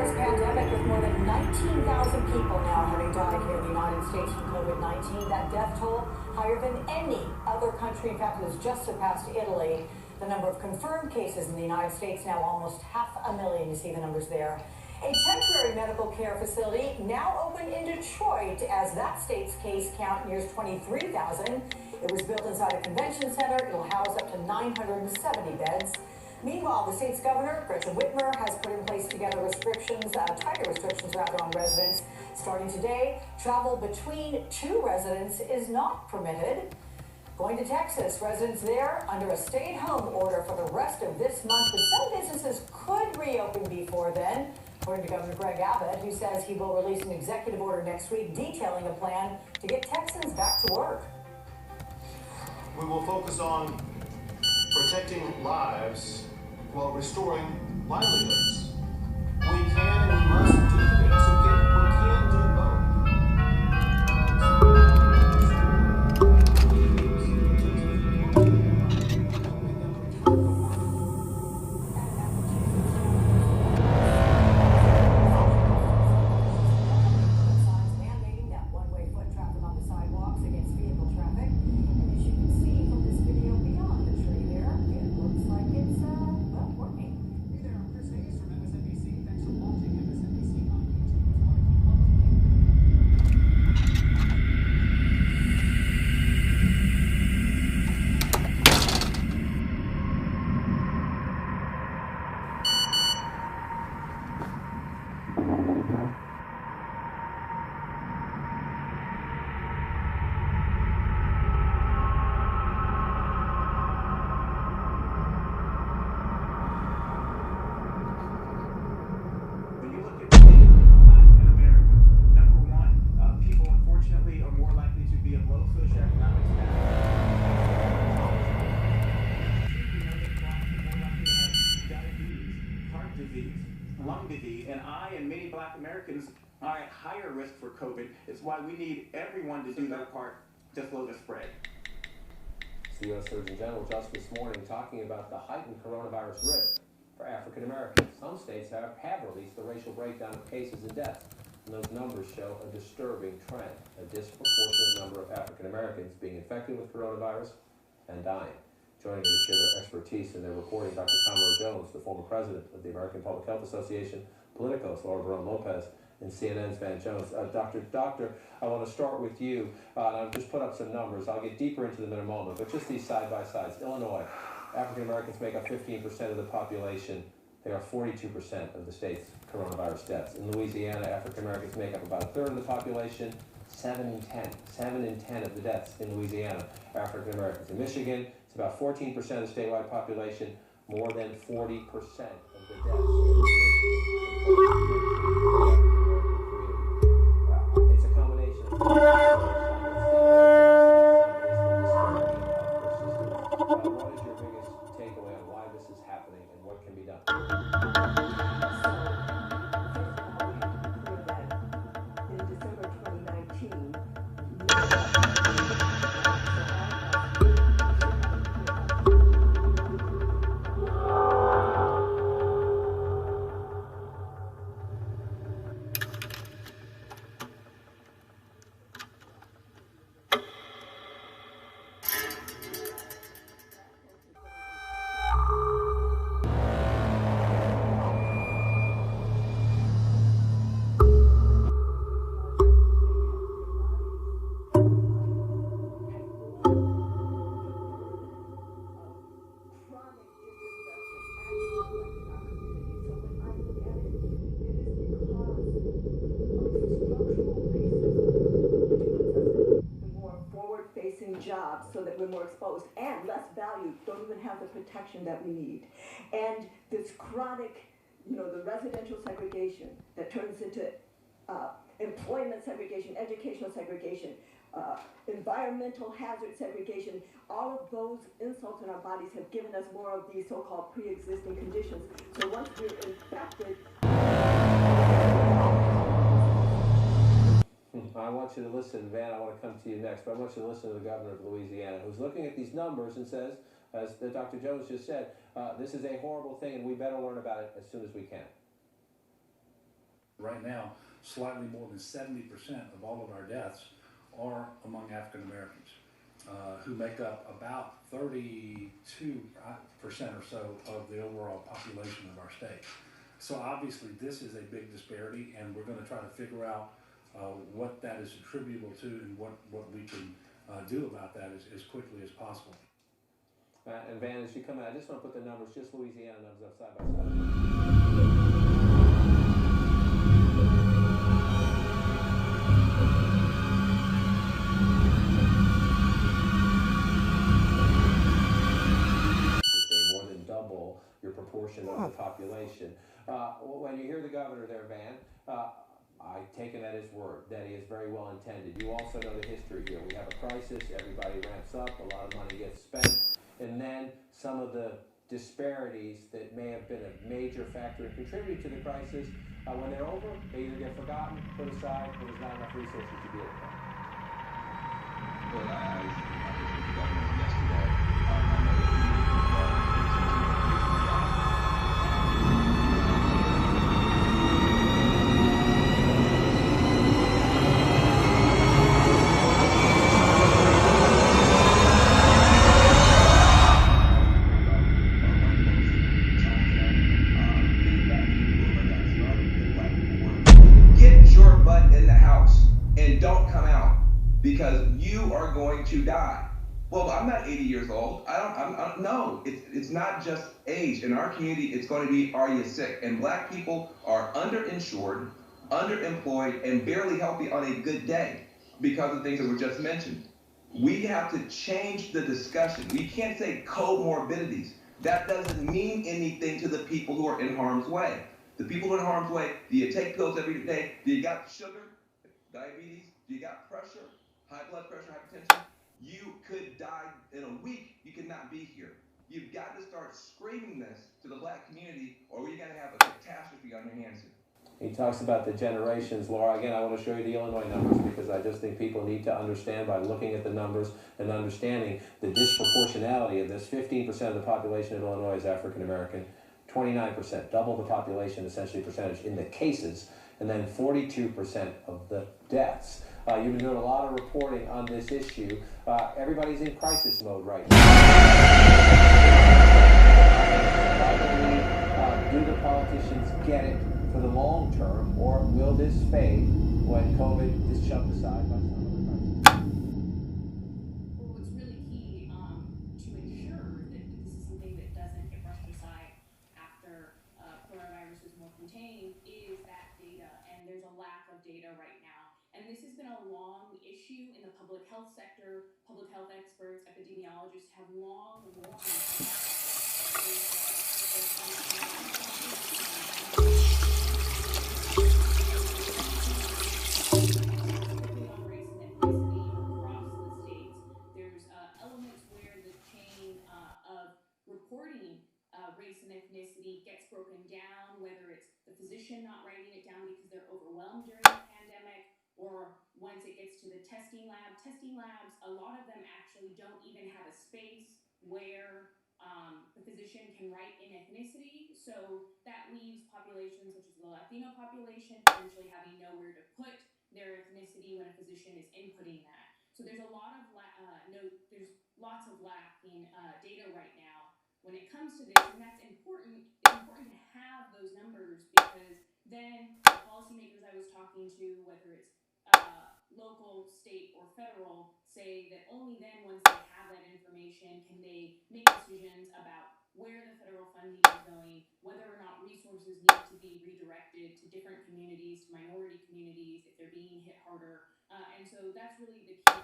coronavirus pandemic with more than 19,000 people now having died here in the United States from COVID-19. That death toll higher than any other country. In fact, it has just surpassed Italy. The number of confirmed cases in the United States now almost 500,000. You see the numbers there. A temporary medical care facility now open in Detroit as that state's case count nears 23,000. It was built inside a convention center. It'll house up to 970 beds. Meanwhile, the state's governor, Gretchen Whitmer, has put in place tighter restrictions on residents. Starting today, travel between two residents is not permitted. Going to Texas, residents there under a stay-at-home order for the rest of this month, but some businesses could reopen before then, according to Governor Greg Abbott, who says he will release an executive order next week detailing a plan to get Texans back to work. We will focus on protecting lives while restoring livelihoods. We can and we must do this, okay? We can do both. Signs mandating that one-way foot traffic on the sidewalks against vehicle traffic. And as you can see from this video beyond the tree there, it looks like it's, working. Hey there, I'm Chris Hayes from MSNBC. Thanks for watching MSNBC on When you look at Black in America, number one, people unfortunately are more likely to be of low socioeconomic status. We know that Black are more likely to have diabetes, heart disease, lung disease, and I and many Black Americans are at higher risk for COVID. It's why we need everyone to do their part to slow the spread. It's the U.S. Surgeon General just this morning talking about the heightened coronavirus risk for African Americans. Some states have released the racial breakdown of cases and deaths, and those numbers show a disturbing trend, a disproportionate number of African Americans being infected with coronavirus and dying. Joining me to share their expertise in their reporting, Dr. Kamara Jones, the former president of the American Public Health Association, Politico's Laura Barone Lopez, and CNN's Van Jones. Doctor, I want to start with you. And I've just put up some numbers. I'll get deeper into them in a moment, but just these side-by-sides. Illinois, African Americans make up 15% of the population. They are 42% of the state's coronavirus deaths. In Louisiana, African Americans make up about a third of the population. 7 in 10 of the deaths in Louisiana are African Americans. In Michigan, it's about 14% of the statewide population. More than 40% of the deaths in Michigan. It's a combination of what is your biggest takeaway on why this is happening and what can be done? In December 2019, jobs so that we're more exposed and less valued, don't even have the protection that we need. And this chronic, the residential segregation that turns into employment segregation, educational segregation, environmental hazard segregation, all of those insults in our bodies have given us more of these so-called pre-existing conditions. So once we're infected, I want you to listen, Van, I want to come to you next, but I want you to listen to the governor of Louisiana, who's looking at these numbers and says, as Dr. Jones just said, this is a horrible thing and we better learn about it as soon as we can. Right now, slightly more than 70% of all of our deaths are among African Americans, who make up about 32% or so of the overall population of our state. So obviously this is a big disparity, and we're going to try to figure out what that is attributable to and what we can do about that as quickly as possible. And Van, as you come out, I just want to put the numbers, just Louisiana numbers up side by side. More than double your proportion of the population. When you hear the governor there, Van, I take him at his word that he is very well intended. You also know the history here. We have a crisis, everybody ramps up, a lot of money gets spent, and then some of the disparities that may have been a major factor in contributing to the crisis, when they're over, they either get forgotten, put aside, or there's not enough resources to deal with them. Well, I was with the governor yesterday. I know that he because you are going to die. Well, I'm not 80 years old. No, it's not just age. In our community, it's going to be, are you sick? And black people are underinsured, underemployed, and barely healthy on a good day because of things that were just mentioned. We have to change the discussion. We can't say comorbidities. That doesn't mean anything to the people who are in harm's way. The people who are in harm's way, do you take pills every day? Do you got sugar, diabetes? Do you got pressure? High blood pressure, hypertension, you could die in a week. You could not be here. You've got to start screaming this to the black community, or you're going to have a catastrophe on your hands here. He talks about the generations. Laura, again, I want to show you the Illinois numbers because I just think people need to understand by looking at the numbers and understanding the disproportionality of this. 15% of the population of Illinois is African American, 29%, double the population essentially percentage in the cases, and then 42% of the deaths. You've been doing a lot of reporting on this issue. Everybody's in crisis mode right now. Do the politicians get it for the long term, or will this fade when COVID is shoved aside by some other crisis? Well, what's really key to ensure that this is something that doesn't get brushed aside after coronavirus is more contained is that data, and there's a lack of data right now. And this has been a long issue in the public health sector. Public health experts, epidemiologists have long warned specifically on race and ethnicity across the states. There's elements where the chain of reporting race and ethnicity gets broken down, whether it's the physician not writing it down because they're overwhelmed during the pandemic, or once it gets to the testing labs, a lot of them actually don't even have a space where the physician can write in ethnicity. So that leaves populations such as the Latino population potentially having nowhere to put their ethnicity when a physician is inputting that. So there's a lot of there's lots of lacking data right now when it comes to this, and that's important. It's important to have those numbers because then the policymakers I was talking to, whether it's local, state, or federal, say that only then, once they have that information, can they make decisions about where the federal funding is going, whether or not resources need to be redirected to different communities, to minority communities, if they're being hit harder. And so that's really the key.